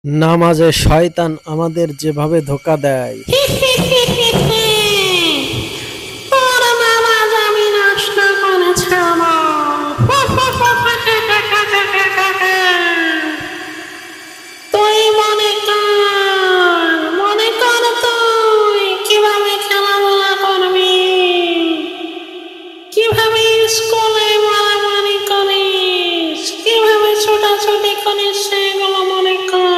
নামাজে শয়তান আমাদের যেভাবে ধোঁকা দেয়। তোর নামাজ আমি নষ্ট করে ছাড়বো। তুই মনে কর তুই কিভাবে খেলাধুলা করবি, কিভাবে স্কুলে মারামারি করিস, কিভাবে ছোটাছুটি করিস, সেগুলো মনে কর।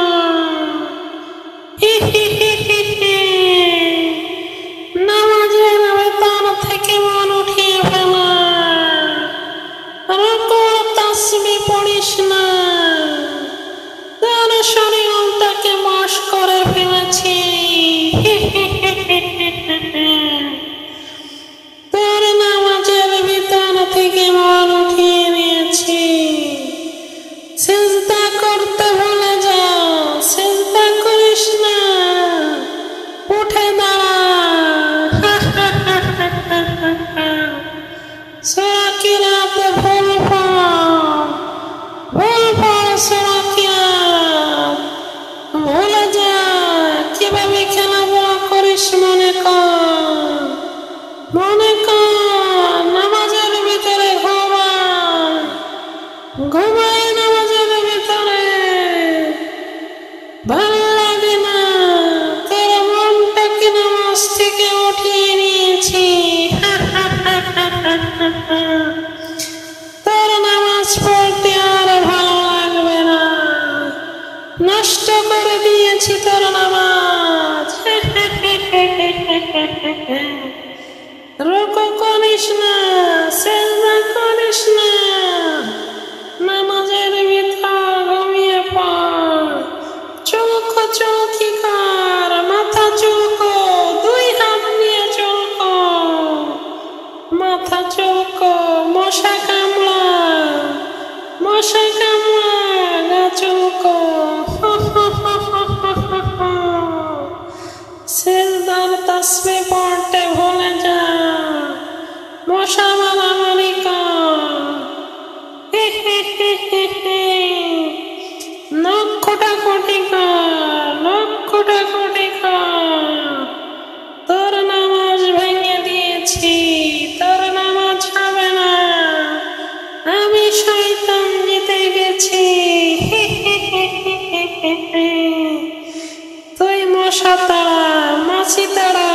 নামাজের ভেতর থেকে মন উঠিয়ে ফেলা, রুকু তাসবিহ পড়িস না, তোর শরীরটাকে বশ করে ফেলেছি। তোর নামাজের ভিতর থেকে মন উঠিয়ে নিয়েছি। সিজদা করতে ভুলে যাও, সিজদা করিস না, উঠে দাঁড়া। সূরা কিরাত ভুল পড় সূরা কিরাত ভুলে যা। কিভাবে খেলাধুলা করিস মনে কর, মনে কর। নামাজের ভিতরে ঘুমায় নামাজের ভিতরে ভালো লাগে না। তোর মনটাকে নামাজ থেকে উঠিয়ে নিয়েছি। তোর নামাজ পড়তে আর ভালো লাগবে না, নষ্ট করে দিয়েছি তোর নামাজ। রুকু করিস না, সিজদা করিস না, নামাজের ভিতর ঘুমিয়ে পড়। চৌকি কর, মাথা চুলকো, দুই হাত নিয়ে চুলকো, মাথা চুলকো। মশা কামড়া গা চুলকো। সিজদার তাসবিহ পড়তে ভুলে যা, মশা মারামারি কর। নখ খোটাখুটি কর। তোর নামাজ ভেঙে দিয়েছি, তোর নামাজ হবে না। আমি শয়তান জিতে গেছি। তুই মশা তাড়া, মাছি তাড়া,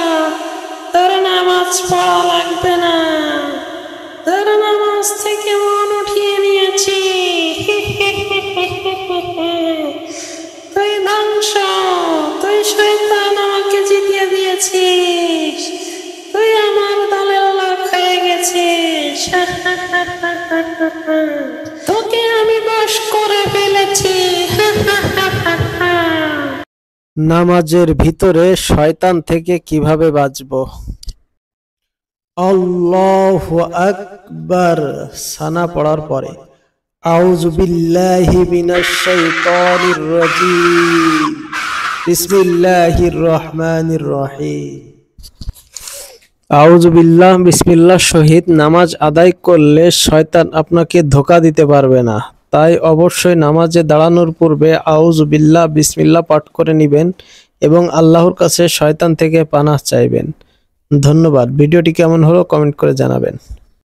তোর নামাজ পড়া লাগবে না। তোর নামাজ থেকে মন উঠিয়ে নিয়েছি। তুই ধ্বংস, তুই শয়তান, আমাকে জিতিয়ে দিয়েছিস। তুই আমার দলের লোক হয়ে গেছিস। তোকে আমি বশ করে ফেলেছি। নামাজের ভিতরে শয়তান থেকে কিভাবে বাঁচবো? আল্লাহু আকবার সানা পড়ার পরে আউযু বিল্লাহি মিনাশ শাইতানির রাজীম, বিসমিল্লাহির রহমানির রহিম। আউযু বিল্লাহ, বিসমিল্লাহ সহিত নামাজ আদায় করলে শয়তান আপনাকে ধোঁকা দিতে পারবে না। তাই অবশ্যই নামাজে দাঁড়ানোর পূর্বে আউযু বিল্লাহ, বিসমিল্লাহ পাঠ করে নেবেন এবং আল্লাহর কাছে শয়তান থেকে পানাহ চাইবেন। ধন্যবাদ। ভিডিওটি কেমন হলো কমেন্ট করে জানাবেন।